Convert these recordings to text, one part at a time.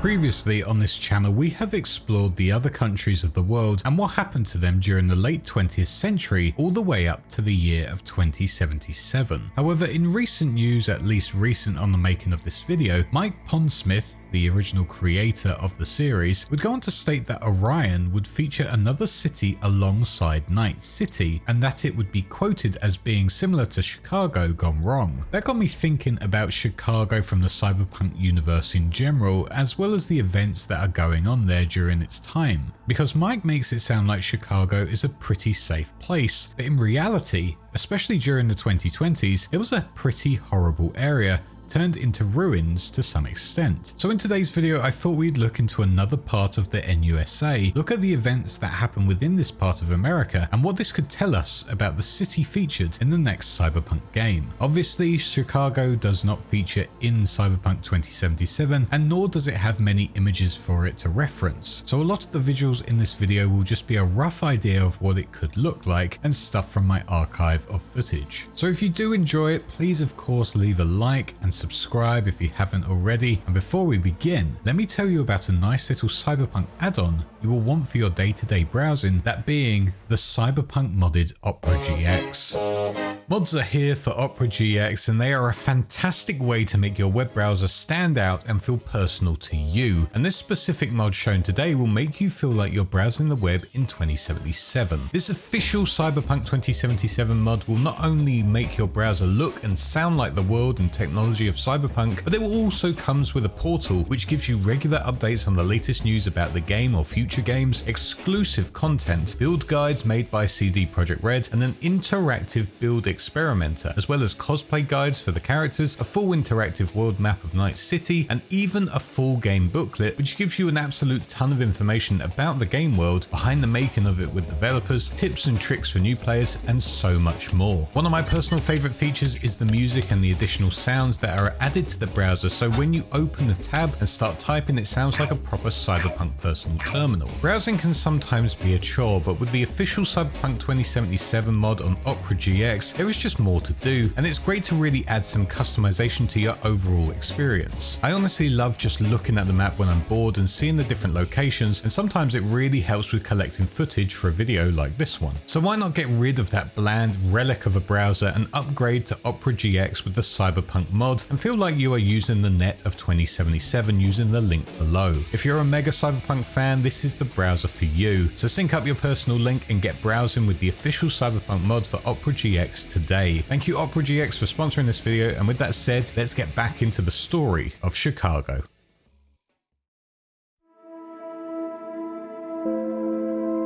Previously on this channel, we have explored the other countries of the world and what happened to them during the late 20th century all the way up to the year of 2077. However, in recent news, at least recent on the making of this video, Mike Pondsmith, the original creator of the series, would go on to state that Orion would feature another city alongside Night City, and that it would be quoted as being similar to Chicago gone wrong. That got me thinking about Chicago from the Cyberpunk universe in general, as well as the events that are going on there during its time. Because Mike makes it sound like Chicago is a pretty safe place, but in reality, especially during the 2020s, it was a pretty horrible area, turned into ruins to some extent. So in today's video, I thought we'd look into another part of the NUSA, look at the events that happen within this part of America and what this could tell us about the city featured in the next Cyberpunk game. Obviously, Chicago does not feature in Cyberpunk 2077, and nor does it have many images for it to reference. So a lot of the visuals in this video will just be a rough idea of what it could look like and stuff from my archive of footage. So if you do enjoy it, please of course leave a like and subscribe if you haven't already. And before we begin, let me tell you about a nice little Cyberpunk add-on you will want for your day-to-day browsing, that being the Cyberpunk modded Opera GX. Mods are here for Opera GX, and they are a fantastic way to make your web browser stand out and feel personal to you. And this specific mod shown today will make you feel like you're browsing the web in 2077. This official Cyberpunk 2077 mod will not only make your browser look and sound like the world and technology of Cyberpunk, but it will also comes with a portal which gives you regular updates on the latest news about the game or future games, exclusive content, build guides made by CD Projekt Red, and an interactive build experimenter, as well as cosplay guides for the characters, a full interactive world map of Night City, and even a full game booklet which gives you an absolute ton of information about the game world, behind the making of it with developers, tips and tricks for new players, and so much more. One of my personal favorite features is the music and the additional sounds that are added to the browser, so when you open the tab and start typing, it sounds like a proper Cyberpunk personal terminal. Browsing can sometimes be a chore, but with the official Cyberpunk 2077 mod on Opera GX, there is just more to do, and it's great to really add some customization to your overall experience. I honestly love just looking at the map when I'm bored and seeing the different locations, and sometimes it really helps with collecting footage for a video like this one. So why not get rid of that bland relic of a browser and upgrade to Opera GX with the Cyberpunk mod and feel like you are using the net of 2077 using the link below. If you're a mega Cyberpunk fan, this is the browser for you. So sync up your personal link and get browsing with the official Cyberpunk mod for Opera GX today. Thank you Opera GX for sponsoring this video, and with that said, let's get back into the story of Chicago.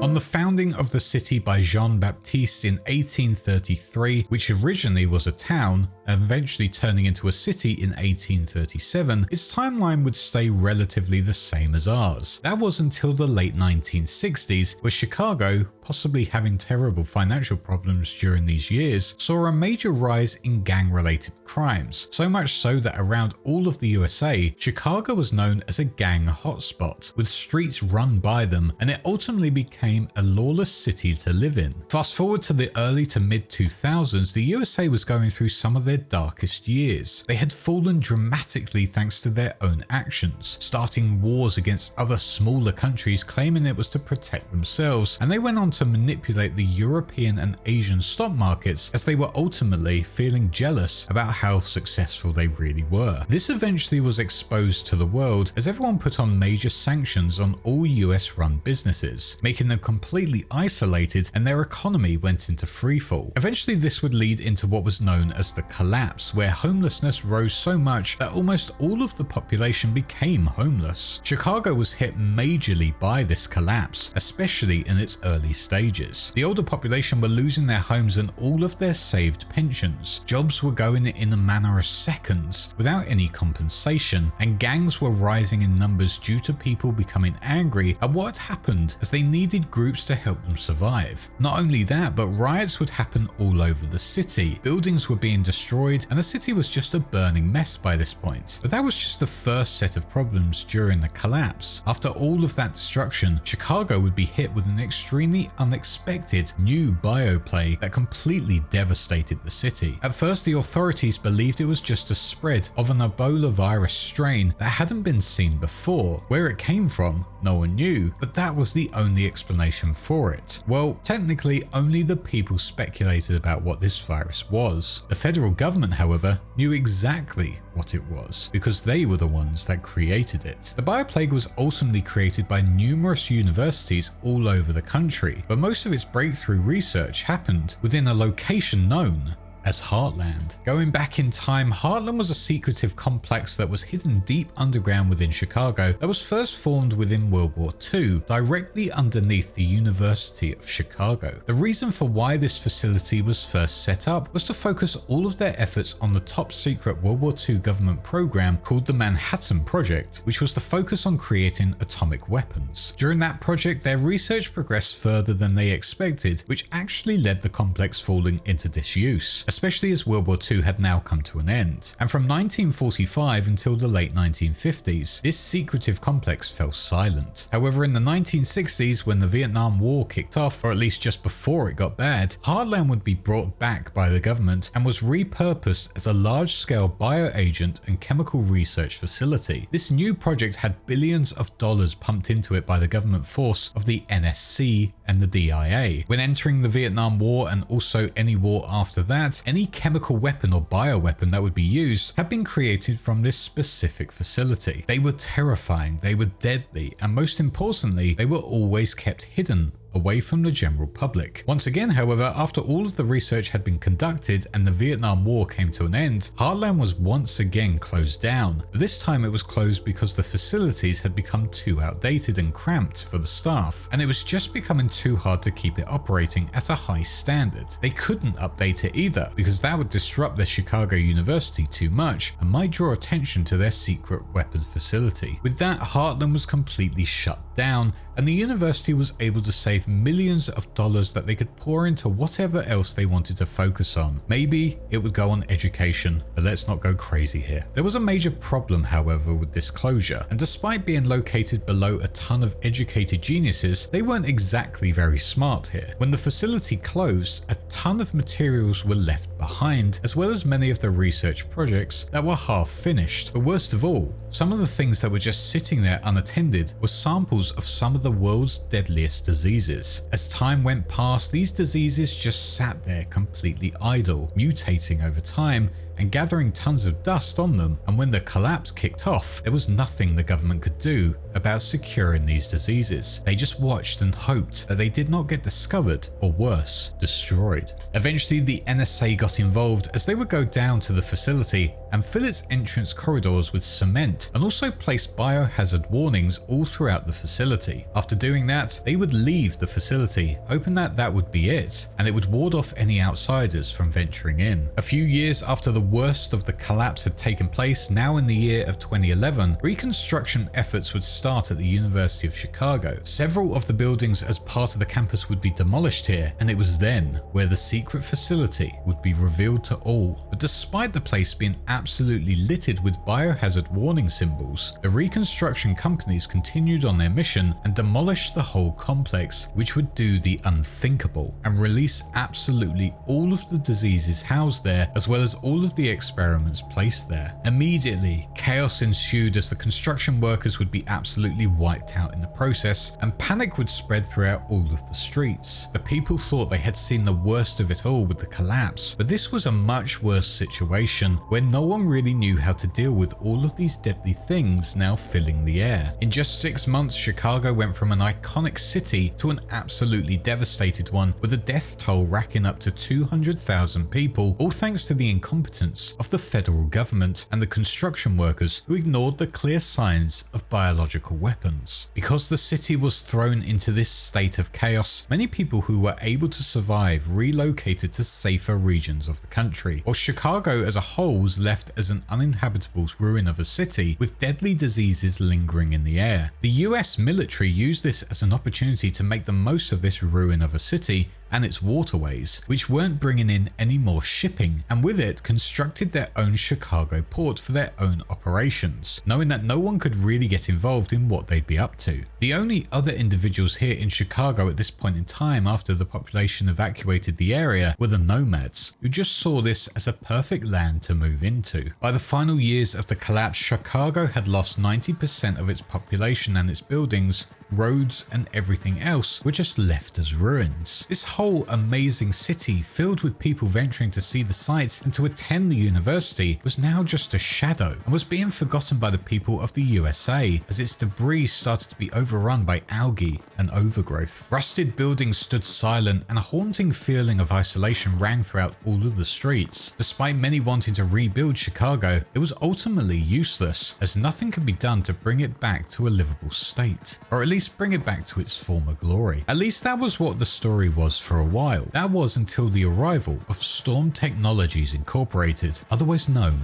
On the founding of the city by Jean-Baptiste in 1833, which originally was a town, eventually turning into a city in 1837, its timeline would stay relatively the same as ours. That was until the late 1960s, where Chicago, possibly having terrible financial problems during these years, saw a major rise in gang-related crimes, so much so that around all of the USA, Chicago was known as a gang hotspot, with streets run by them, and it ultimately became a lawless city to live in. Fast forward to the early to mid 2000s, the USA was going through some of their darkest years. They had fallen dramatically thanks to their own actions, starting wars against other smaller countries claiming it was to protect themselves, and they went on to manipulate the European and Asian stock markets as they were ultimately feeling jealous about how successful they really were. This eventually was exposed to the world as everyone put on major sanctions on all US run businesses, making them completely isolated, and their economy went into freefall. Eventually this would lead into what was known as the collapse, where homelessness rose so much that almost all of the population became homeless. Chicago was hit majorly by this collapse, especially in its early stages. The older population were losing their homes and all of their saved pensions. Jobs were going in a matter of seconds without any compensation, and gangs were rising in numbers due to people becoming angry at what had happened as they needed groups to help them survive. Not only that, but riots would happen all over the city. Buildings were being destroyed destroyed, and the city was just a burning mess by this point. But that was just the first set of problems during the collapse. After all of that destruction, Chicago would be hit with an extremely unexpected new bioplague that completely devastated the city. At first, the authorities believed it was just a spread of an Ebola virus strain that hadn't been seen before. Where it came from, no one knew, but that was the only explanation for it. Well, technically, only the people speculated about what this virus was. The federal government, however, knew exactly what it was, because they were the ones that created it. The bioplague was ultimately created by numerous universities all over the country, but most of its breakthrough research happened within a location known as Heartland. Going back in time, Heartland was a secretive complex that was hidden deep underground within Chicago that was first formed within World War II, directly underneath the University of Chicago. The reason for why this facility was first set up was to focus all of their efforts on the top secret World War II government program called the Manhattan Project, which was to focus on creating atomic weapons. During that project, their research progressed further than they expected, which actually led the complex falling into disuse, especially as World War II had now come to an end. And from 1945 until the late 1950s, this secretive complex fell silent. However, in the 1960s, when the Vietnam War kicked off, or at least just before it got bad, Heartland would be brought back by the government and was repurposed as a large-scale bioagent and chemical research facility. This new project had billions of dollars pumped into it by the government force of the NSC and the DIA. When entering the Vietnam War and also any war after that, any chemical weapon or bioweapon that would be used had been created from this specific facility. They were terrifying, they were deadly, and most importantly, they were always kept hidden away from the general public. Once again, however, after all of the research had been conducted and the Vietnam War came to an end, Heartland was once again closed down. But this time it was closed because the facilities had become too outdated and cramped for the staff, and it was just becoming too hard to keep it operating at a high standard. They couldn't update it either, because that would disrupt their Chicago University too much and might draw attention to their secret weapon facility. With that, Heartland was completely shut down, and the university was able to save millions of dollars that they could pour into whatever else they wanted to focus on. Maybe it would go on education, but let's not go crazy here. There was a major problem, however, with this closure, and despite being located below a ton of educated geniuses, they weren't exactly very smart here. When the facility closed, a ton of materials were left behind, as well as many of the research projects that were half finished. But worst of all, some of the things that were just sitting there unattended were samples of some of the world's deadliest diseases. As time went past, these diseases just sat there completely idle, mutating over time and gathering tons of dust on them, and when the collapse kicked off, there was nothing the government could do about securing these diseases. They just watched and hoped that they did not get discovered, or worse, destroyed. Eventually, the NSA got involved, as they would go down to the facility and fill its entrance corridors with cement, and also place biohazard warnings all throughout the facility. After doing that, they would leave the facility, hoping that that would be it, and it would ward off any outsiders from venturing in. A few years after the worst of the collapse had taken place, now in the year of 2011, reconstruction efforts would start at the University of Chicago. Several of the buildings as part of the campus would be demolished here, and it was then where the secret facility would be revealed to all. But despite the place being absolutely littered with biohazard warning symbols, the reconstruction companies continued on their mission and demolished the whole complex, which would do the unthinkable and release absolutely all of the diseases housed there, as well as all of the experiments placed there. Immediately, chaos ensued as the construction workers would be absolutely wiped out in the process, and panic would spread throughout all of the streets. The people thought they had seen the worst of it all with the collapse, but this was a much worse situation where no one really knew how to deal with all of these deadly things now filling the air. In just 6 months, Chicago went from an iconic city to an absolutely devastated one, with a death toll racking up to 200,000 people, all thanks to the incompetence of the federal government and the construction workers who ignored the clear signs of biological weapons. Because the city was thrown into this state of chaos, many people who were able to survive relocated to safer regions of the country, while Chicago as a whole was left as an uninhabitable ruin of a city with deadly diseases lingering in the air. The US military used this as an opportunity to make the most of this ruin of a city and its waterways, which weren't bringing in any more shipping, and with it constructed their own Chicago port for their own operations, knowing that no one could really get involved in what they'd be up to. The only other individuals here in Chicago at this point in time after the population evacuated the area were the nomads, who just saw this as a perfect land to move into. By the final years of the collapse, Chicago had lost 90% of its population and its buildings, roads and everything else were just left as ruins. This whole amazing city filled with people venturing to see the sights and to attend the university was now just a shadow and was being forgotten by the people of the USA as its debris started to be overrun by algae and overgrowth. Rusted buildings stood silent and a haunting feeling of isolation rang throughout all of the streets. Despite many wanting to rebuild Chicago, it was ultimately useless as nothing could be done to bring it back to a livable state, or at least bring it back to its former glory. At least that was what the story was for a while. That was until the arrival of Storm Technologies Incorporated, otherwise known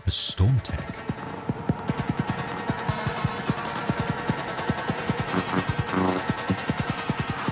as StormTech.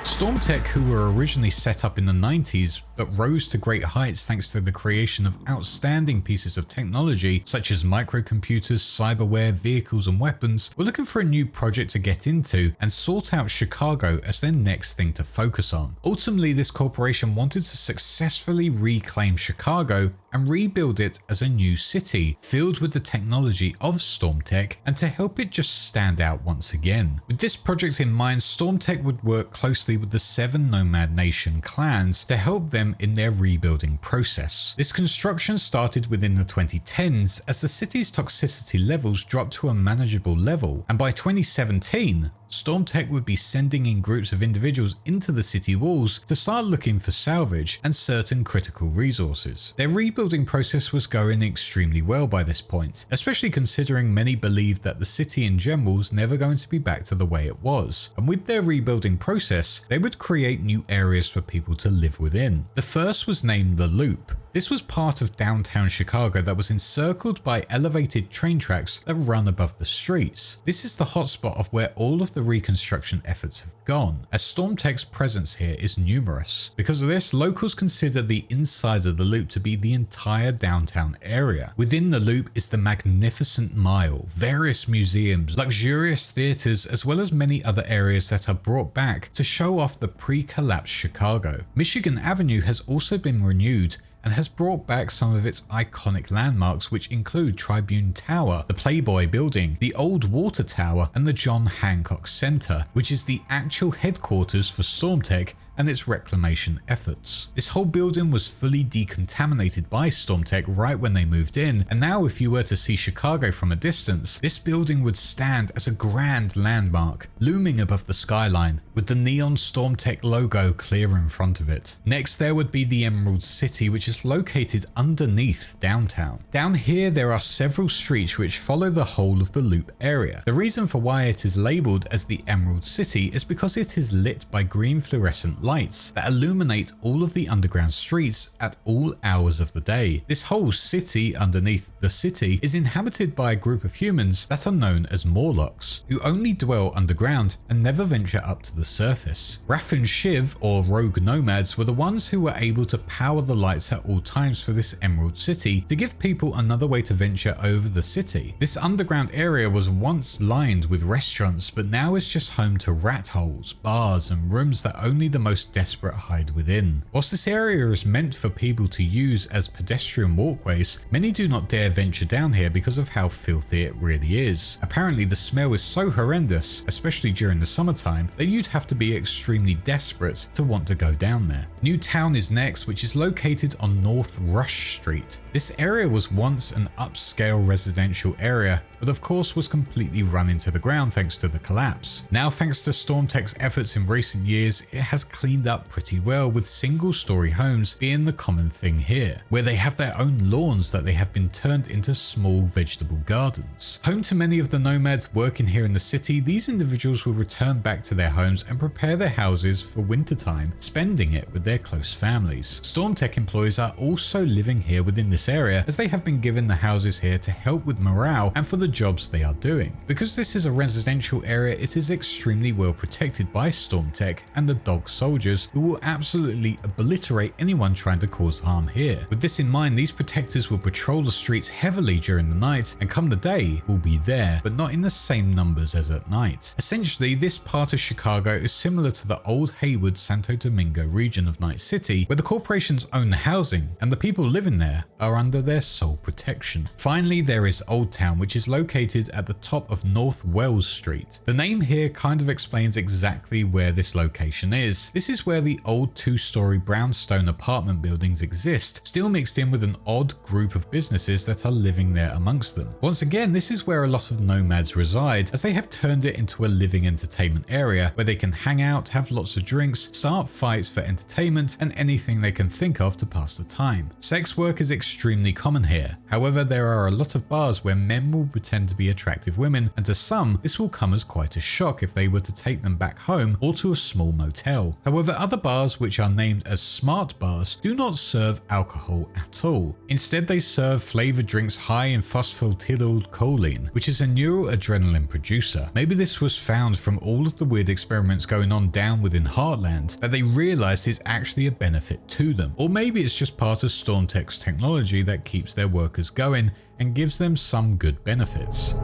StormTech, who were originally set up in the 90s but rose to great heights thanks to the creation of outstanding pieces of technology such as microcomputers, cyberware, vehicles and weapons, were looking for a new project to get into and sought out Chicago as their next thing to focus on. Ultimately, this corporation wanted to successfully reclaim Chicago and rebuild it as a new city filled with the technology of StormTech and to help it just stand out once again. With this project in mind, StormTech would work closely with the 7 Nomad Nation clans to help them in their rebuilding process. This construction started within the 2010s as the city's toxicity levels dropped to a manageable level, and by 2017, StormTech would be sending in groups of individuals into the city walls to start looking for salvage and certain critical resources. Their rebuilding process was going extremely well by this point, especially considering many believed that the city in general was never going to be back to the way it was. And with their rebuilding process, they would create new areas for people to live within. The first was named The Loop. This was part of downtown Chicago that was encircled by elevated train tracks that run above the streets. This is the hotspot of where all of the reconstruction efforts have gone, as StormTech's presence here is numerous. Because of this, locals consider the inside of the loop to be the entire downtown area. Within the loop is the magnificent mile, various museums, luxurious theaters, as well as many other areas that are brought back to show off the pre-collapsed Chicago. Michigan Avenue has also been renewed and has brought back some of its iconic landmarks, which include Tribune Tower, the Playboy Building, the Old Water Tower, and the John Hancock Center, which is the actual headquarters for StormTech and its reclamation efforts. This whole building was fully decontaminated by StormTech right when they moved in, and now if you were to see Chicago from a distance, this building would stand as a grand landmark, looming above the skyline, with the neon StormTech logo clear in front of it. Next there would be the Emerald City, which is located underneath downtown. Down here there are several streets which follow the whole of the loop area. The reason for why it is labelled as the Emerald City is because it is lit by green fluorescent lights that illuminate all of the underground streets at all hours of the day. This whole city underneath the city is inhabited by a group of humans that are known as Morlocks, who only dwell underground and never venture up to the surface. Raph and Shiv, or rogue nomads, were the ones who were able to power the lights at all times for this Emerald City to give people another way to venture over the city. This underground area was once lined with restaurants, but now is just home to rat holes, bars and rooms that only the most desperate hide within. Whilst this area is meant for people to use as pedestrian walkways, many do not dare venture down here because of how filthy it really is. Apparently the smell is so horrendous, especially during the summertime, that you'd have to be extremely desperate to want to go down there. Newtown is next, which is located on North Rush Street. This area was once an upscale residential area, but of course was completely run into the ground thanks to the collapse. Now, thanks to StormTech's efforts in recent years, it has cleaned up pretty well, with single-story homes being the common thing here, where they have their own lawns that they have been turned into small vegetable gardens. Home to many of the nomads working here in the city, these individuals will return back to their homes and prepare their houses for wintertime, spending it with their close families. StormTech employees are also living here within this area, as they have been given the houses here to help with morale and for the jobs they are doing. Because this is a residential area, it is extremely well protected by StormTech and the dog soldiers, who will absolutely obliterate anyone trying to cause harm here. With this in mind, these protectors will patrol the streets heavily during the night, and come the day will be there, but not in the same numbers as at night. Essentially, this part of Chicago is similar to the old Haywood Santo Domingo region of Night City, where the corporations own the housing and the people living there are under their sole protection. Finally, there is Old Town, which is located at the top of North Wells Street. The name here kind of explains exactly where this location is. This is where the old two-story brownstone apartment buildings exist, still mixed in with an odd group of businesses that are living there amongst them. Once again, this is where a lot of nomads reside, as they have turned it into a living entertainment area where they can hang out, have lots of drinks, start fights for entertainment, and anything they can think of to pass the time. Sex work is extremely common here. However, there are a lot of bars where men will pretend to be attractive women, and to some, this will come as quite a shock if they were to take them back home or to a small motel. However, other bars, which are named as smart bars, do not serve alcohol at all. Instead, they serve flavored drinks high in phosphatidylcholine, which is a neuroadrenaline producer. Maybe this was found from all of the weird experiments going on down within Heartland that they realized is actually a benefit to them. Or maybe it's just part of StormTech's technology that keeps their workers going and gives them some good benefits.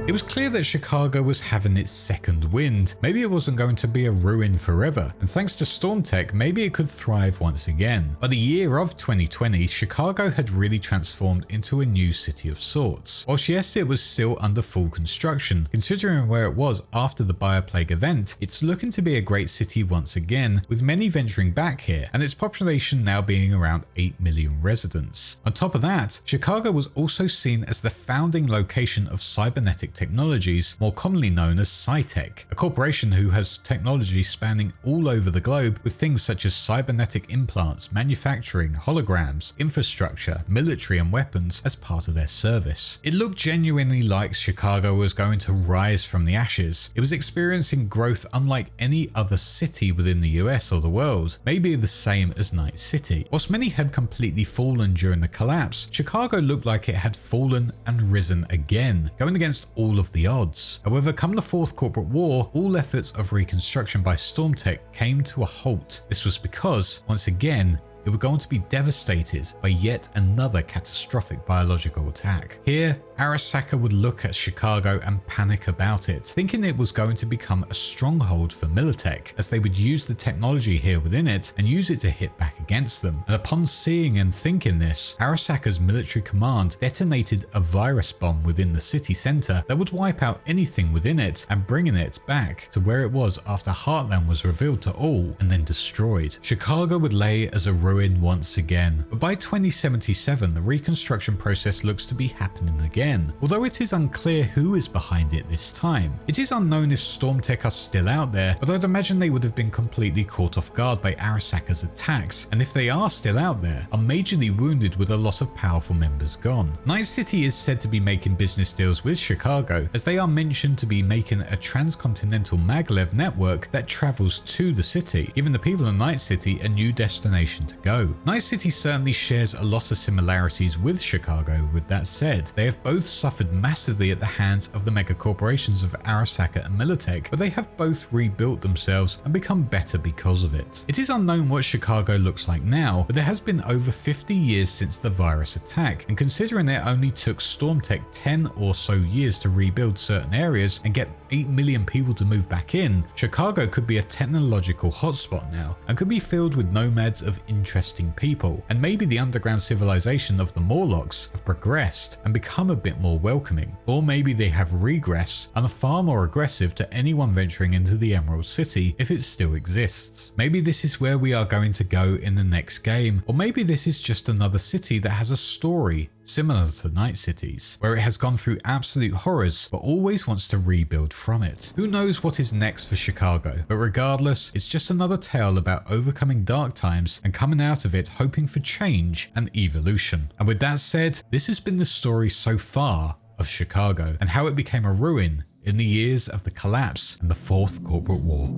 It was clear that Chicago was having its second wind. Maybe it wasn't going to be a ruin forever, and thanks to StormTech, maybe it could thrive once again. By the year of 2020, Chicago had really transformed into a new city of sorts. Whilst yes, it was still under full construction, considering where it was after the Bioplague event, it's looking to be a great city once again, with many venturing back here, and its population now being around 8 million residents. On top of that, Chicago was also seen as the founding location of cybernetic technologies, more commonly known as SciTech, a corporation who has technology spanning all over the globe with things such as cybernetic implants, manufacturing, holograms, infrastructure, military and weapons as part of their service. It looked genuinely like Chicago was going to rise from the ashes. It was experiencing growth unlike any other city within the US or the world, maybe the same as Night City. Whilst many had completely fallen during the collapse, Chicago looked like it had fallen and risen again, going against all of the odds. However, come the Fourth Corporate War, all efforts of reconstruction by StormTech came to a halt. This was because, once again, it were going to be devastated by yet another catastrophic biological attack. Here, Arasaka would look at Chicago and panic about it, thinking it was going to become a stronghold for Militech, as they would use the technology here within it and use it to hit back against them. And upon seeing and thinking this, Arasaka's military command detonated a virus bomb within the city center that would wipe out anything within it and bringing it back to where it was after Heartland was revealed to all and then destroyed. Chicago would lay as a ruin once again, but by 2077 the reconstruction process looks to be happening again. Although it is unclear who is behind it this time. It is unknown if StormTech are still out there, but I'd imagine they would have been completely caught off guard by Arasaka's attacks, and if they are still out there, are majorly wounded with a lot of powerful members gone. Night City is said to be making business deals with Chicago, as they are mentioned to be making a transcontinental maglev network that travels to the city, giving the people of Night City a new destination to go. Night City certainly shares a lot of similarities with Chicago. With that said, they have both suffered massively at the hands of the mega corporations of Arasaka and Militech, but they have both rebuilt themselves and become better because of it. It is unknown what Chicago looks like now, but there has been over 50 years since the virus attack, and considering it only took StormTech 10 or so years to rebuild certain areas and get 8 million people to move back in, Chicago could be a technological hotspot now, and could be filled with nomads of interesting people, and maybe the underground civilization of the Morlocks have progressed and become a bit more welcoming, or maybe they have regressed and are far more aggressive to anyone venturing into the Emerald City if it still exists. Maybe this is where we are going to go in the next game, or maybe this is just another city that has a story similar to Night City's, where it has gone through absolute horrors but always wants to rebuild from it. Who knows what is next for Chicago, but regardless, it's just another tale about overcoming dark times and coming out of it hoping for change and evolution. And with that said, this has been the story so far of Chicago and how it became a ruin in the years of the collapse and the Fourth Corporate War.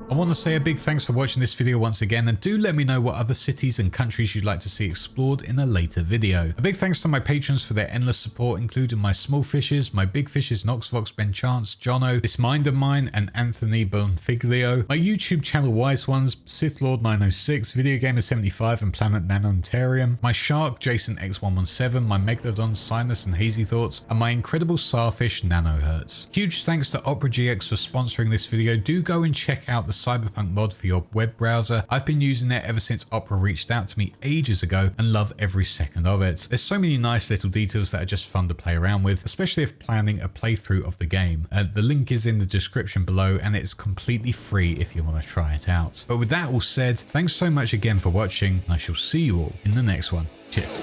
I want to say a big thanks for watching this video once again, and do let me know what other cities and countries you'd like to see explored in a later video. A big thanks to my patrons for their endless support, including my small fishes, my big fishes Noxvox, Ben Chance, Jono, This Mind of Mine, and Anthony Bonfiglio, my YouTube channel Wise Ones, Sith Lord 906, Video Gamer 75, and Planet Nanotarium, my Shark Jason X117, my Megalodon Sinus and Hazy Thoughts, and my incredible Starfish Nanohertz. Huge thanks to Opera GX for sponsoring this video. Do go and check out the Cyberpunk mod for your web browser. I've been using it ever since Opera reached out to me ages ago and love every second of it. There's so many nice little details that are just fun to play around with, especially if planning a playthrough of the game. The link is in the description below, and it's completely free if you want to try it out. But with that all said, thanks so much again for watching, and I shall see you all in the next one. Cheers.